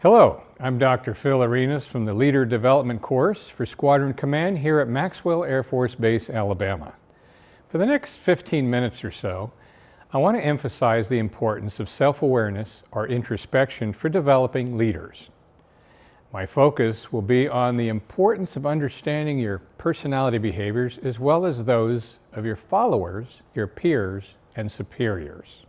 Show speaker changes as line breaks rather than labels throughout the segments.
Hello, I'm Dr. Phil Arenas from the Leader Development course for Squadron Command here at Maxwell Air Force Base, Alabama. For the next 15 minutes or so, I want to emphasize the importance of self-awareness or introspection for developing leaders. My focus will be on the importance of understanding your personality behaviors as well as those of your followers, your peers, and superiors.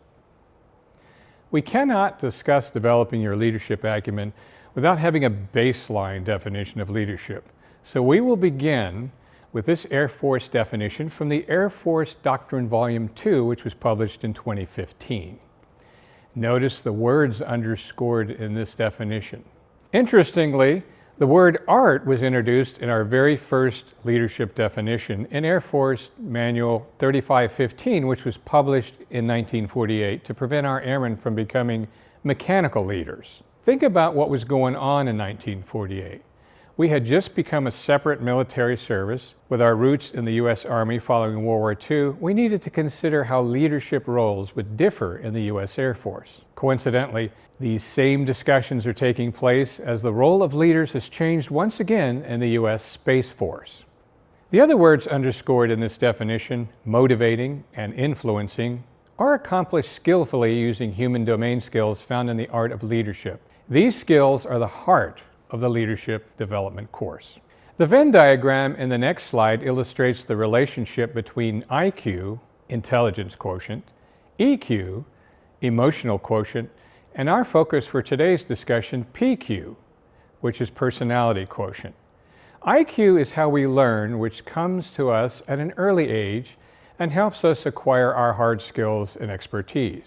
We cannot discuss developing your leadership acumen without having a baseline definition of leadership. So we will begin with this Air Force definition from the Air Force Doctrine Volume 2, which was published in 2015. Notice the words underscored in this definition. Interestingly, the word art was introduced in our very first leadership definition in Air Force Manual 3515, which was published in 1948 to prevent our airmen from becoming mechanical leaders. Think about what was going on in 1948. We had just become a separate military service with our roots in the U.S. Army following World War II. We needed to consider how leadership roles would differ in the U.S. Air Force. Coincidentally, these same discussions are taking place as the role of leaders has changed once again in the U.S. Space Force. The other words underscored in this definition, motivating and influencing, are accomplished skillfully using human domain skills found in the art of leadership. These skills are the heart of the leadership development course. The Venn diagram in the next slide illustrates the relationship between IQ, intelligence quotient, EQ, emotional quotient, and our focus for today's discussion, PQ, which is personality quotient. IQ is how we learn, which comes to us at an early age and helps us acquire our hard skills and expertise.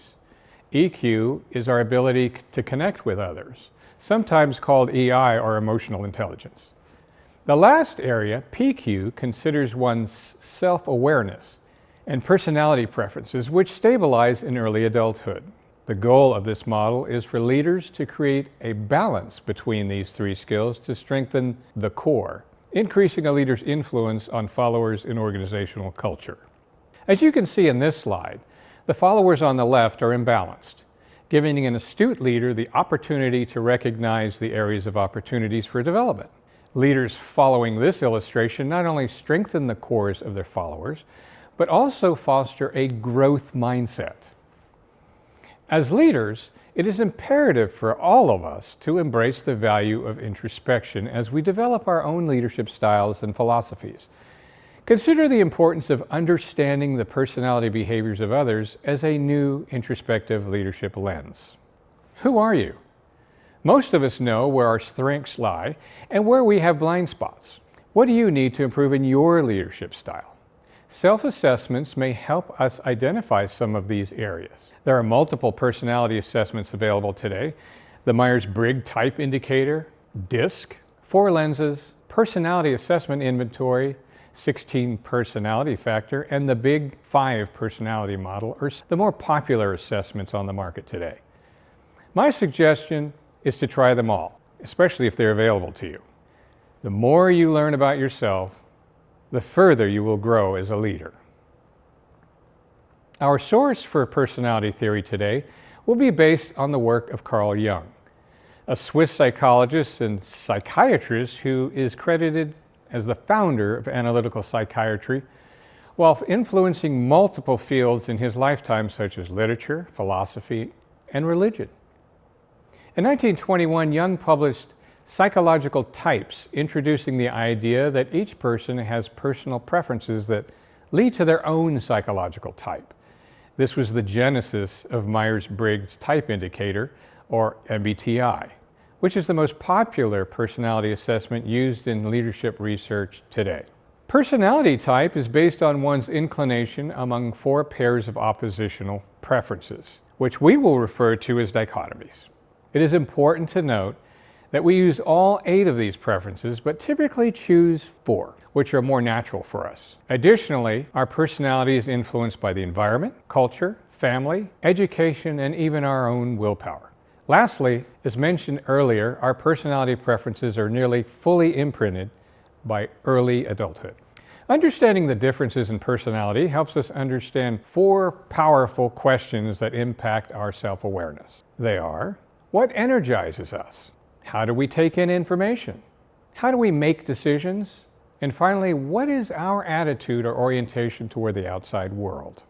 EQ is our ability to connect with others, sometimes called EI or emotional intelligence. The last area, PQ, considers one's self-awareness and personality preferences, which stabilize in early adulthood. The goal of this model is for leaders to create a balance between these three skills to strengthen the core, increasing a leader's influence on followers in organizational culture. As you can see in this slide, the followers on the left are imbalanced, giving an astute leader the opportunity to recognize the areas of opportunities for development. Leaders following this illustration not only strengthen the cores of their followers, but also foster a growth mindset. As leaders, it is imperative for all of us to embrace the value of introspection as we develop our own leadership styles and philosophies. Consider the importance of understanding the personality behaviors of others as a new introspective leadership lens. Who are you? Most of us know where our strengths lie and where we have blind spots. What do you need to improve in your leadership style? Self-assessments may help us identify some of these areas. There are multiple personality assessments available today: the Myers-Briggs Type Indicator, DISC, 4 lenses, Personality Assessment Inventory, 16 Personality Factor, and the Big 5 Personality Model are the more popular assessments on the market today. My suggestion is to try them all, especially if they're available to you. The more you learn about yourself, the further you will grow as a leader. Our source for personality theory today will be based on the work of Carl Jung, a Swiss psychologist and psychiatrist who is credited as the founder of analytical psychiatry, while influencing multiple fields in his lifetime such as literature, philosophy, and religion. In 1921, Jung published Psychological Types, introducing the idea that each person has personal preferences that lead to their own psychological type. This was the genesis of Myers-Briggs Type Indicator, or MBTI, which is the most popular personality assessment used in leadership research today. Personality type is based on one's inclination among 4 pairs of oppositional preferences, which we will refer to as dichotomies. It is important to note that we use all 8 of these preferences, but typically choose 4, which are more natural for us. Additionally, our personality is influenced by the environment, culture, family, education, and even our own willpower. Lastly, as mentioned earlier, our personality preferences are nearly fully imprinted by early adulthood. Understanding the differences in personality helps us understand 4 powerful questions that impact our self-awareness. They are: what energizes us? How do we take in information? How do we make decisions? And finally, what is our attitude or orientation toward the outside world?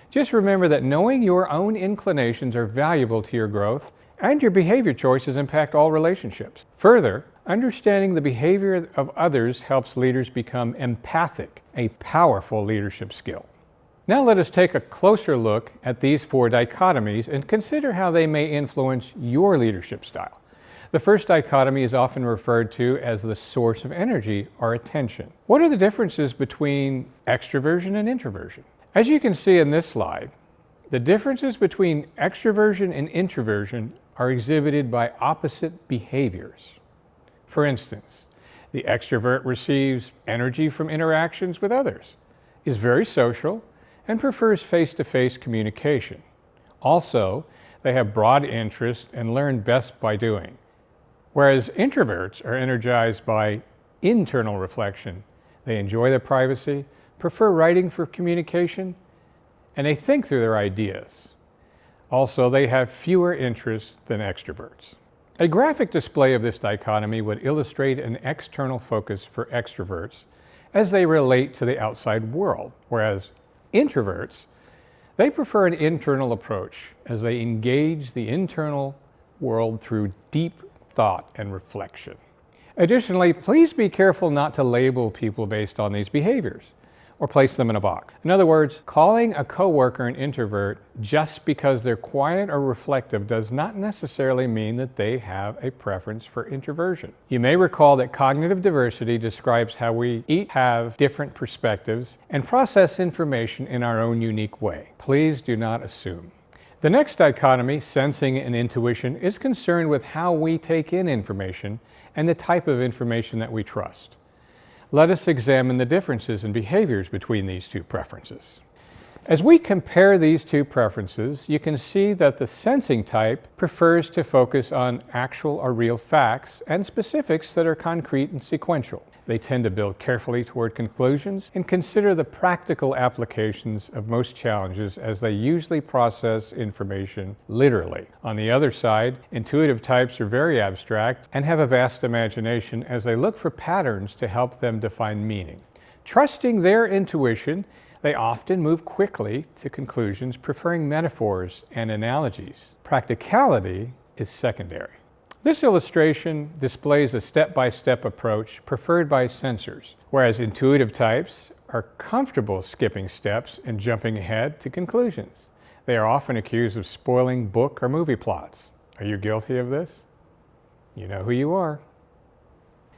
Just remember that knowing your own inclinations are valuable to your growth, and your behavior choices impact all relationships. Further, understanding the behavior of others helps leaders become empathic, a powerful leadership skill. Now let us take a closer look at these 4 dichotomies and consider how they may influence your leadership style. The first dichotomy is often referred to as the source of energy or attention. What are the differences between extroversion and introversion? As you can see in this slide, the differences between extroversion and introversion are exhibited by opposite behaviors. For instance, the extrovert receives energy from interactions with others, is very social, and prefers face-to-face communication. Also, they have broad interests and learn best by doing. Whereas introverts are energized by internal reflection. They enjoy their privacy, prefer writing for communication, and they think through their ideas. Also, they have fewer interests than extroverts. A graphic display of this dichotomy would illustrate an external focus for extroverts as they relate to the outside world, whereas introverts, they prefer an internal approach as they engage the internal world through deep thought and reflection. Additionally, please be careful not to label people based on these behaviors or place them in a box. In other words, calling a coworker an introvert just because they're quiet or reflective does not necessarily mean that they have a preference for introversion. You may recall that cognitive diversity describes how we each have different perspectives and process information in our own unique way. Please do not assume. The next dichotomy, sensing and intuition, is concerned with how we take in information and the type of information that we trust. Let us examine the differences in behaviors between these 2 preferences. As we compare these 2 preferences, you can see that the sensing type prefers to focus on actual or real facts and specifics that are concrete and sequential. They tend to build carefully toward conclusions and consider the practical applications of most challenges as they usually process information literally. On the other side, intuitive types are very abstract and have a vast imagination as they look for patterns to help them define meaning. Trusting their intuition, they often move quickly to conclusions, preferring metaphors and analogies. Practicality is secondary. This illustration displays a step-by-step approach preferred by sensors, whereas intuitive types are comfortable skipping steps and jumping ahead to conclusions. They are often accused of spoiling book or movie plots. Are you guilty of this? You know who you are.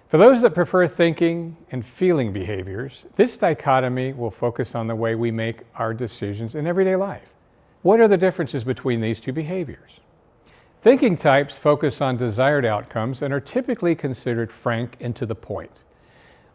For those that prefer thinking and feeling behaviors, this dichotomy will focus on the way we make our decisions in everyday life. What are the differences between these 2 behaviors? Thinking types focus on desired outcomes and are typically considered frank and to the point,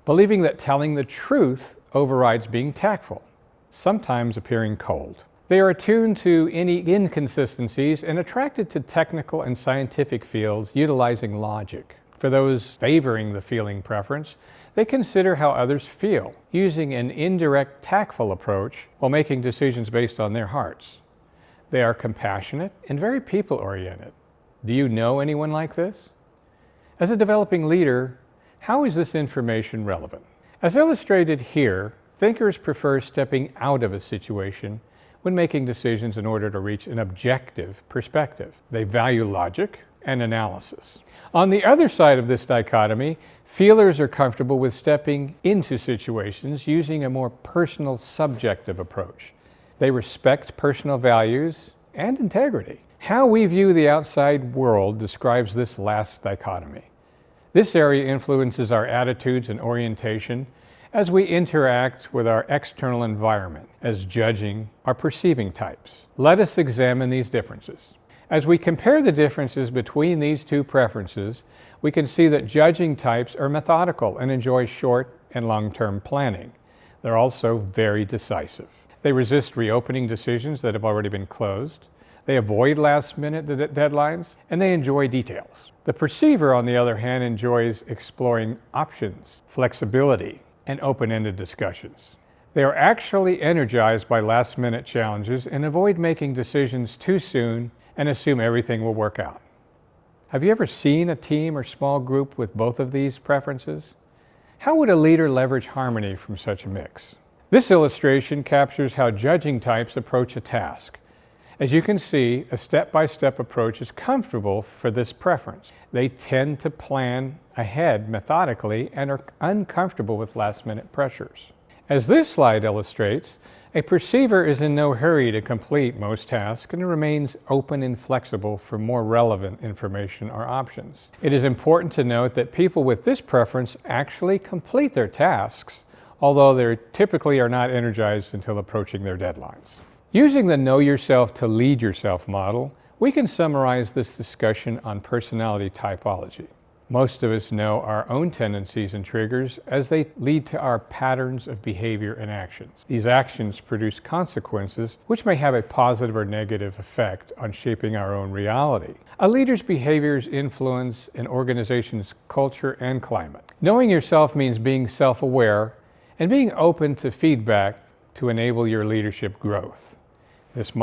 believing that telling the truth overrides being tactful, sometimes appearing cold. They are attuned to any inconsistencies and attracted to technical and scientific fields utilizing logic. For those favoring the feeling preference, they consider how others feel, using an indirect, tactful approach while making decisions based on their hearts. They are compassionate and very people-oriented. Do you know anyone like this? As a developing leader, how is this information relevant? As illustrated here, thinkers prefer stepping out of a situation when making decisions in order to reach an objective perspective. They value logic and analysis. On the other side of this dichotomy, feelers are comfortable with stepping into situations using a more personal, subjective approach. They respect personal values and integrity. How we view the outside world describes this last dichotomy. This area influences our attitudes and orientation as we interact with our external environment as judging or perceiving types. Let us examine these differences. As we compare the differences between these 2 preferences, we can see that judging types are methodical and enjoy short and long-term planning. They're also very decisive. They resist reopening decisions that have already been closed. They avoid last-minute deadlines, and they enjoy details. The perceiver, on the other hand, enjoys exploring options, flexibility, and open-ended discussions. They are actually energized by last-minute challenges and avoid making decisions too soon and assume everything will work out. Have you ever seen a team or small group with both of these preferences? How would a leader leverage harmony from such a mix? This illustration captures how judging types approach a task. As you can see, a step-by-step approach is comfortable for this preference. They tend to plan ahead methodically and are uncomfortable with last-minute pressures. As this slide illustrates, a perceiver is in no hurry to complete most tasks and remains open and flexible for more relevant information or options. It is important to note that people with this preference actually complete their tasks, although they typically are not energized until approaching their deadlines. Using the Know Yourself to Lead Yourself model, we can summarize this discussion on personality typology. Most of us know our own tendencies and triggers as they lead to our patterns of behavior and actions. These actions produce consequences which may have a positive or negative effect on shaping our own reality. A leader's behaviors influence an organization's culture and climate. Knowing yourself means being self-aware and being open to feedback to enable your leadership growth. This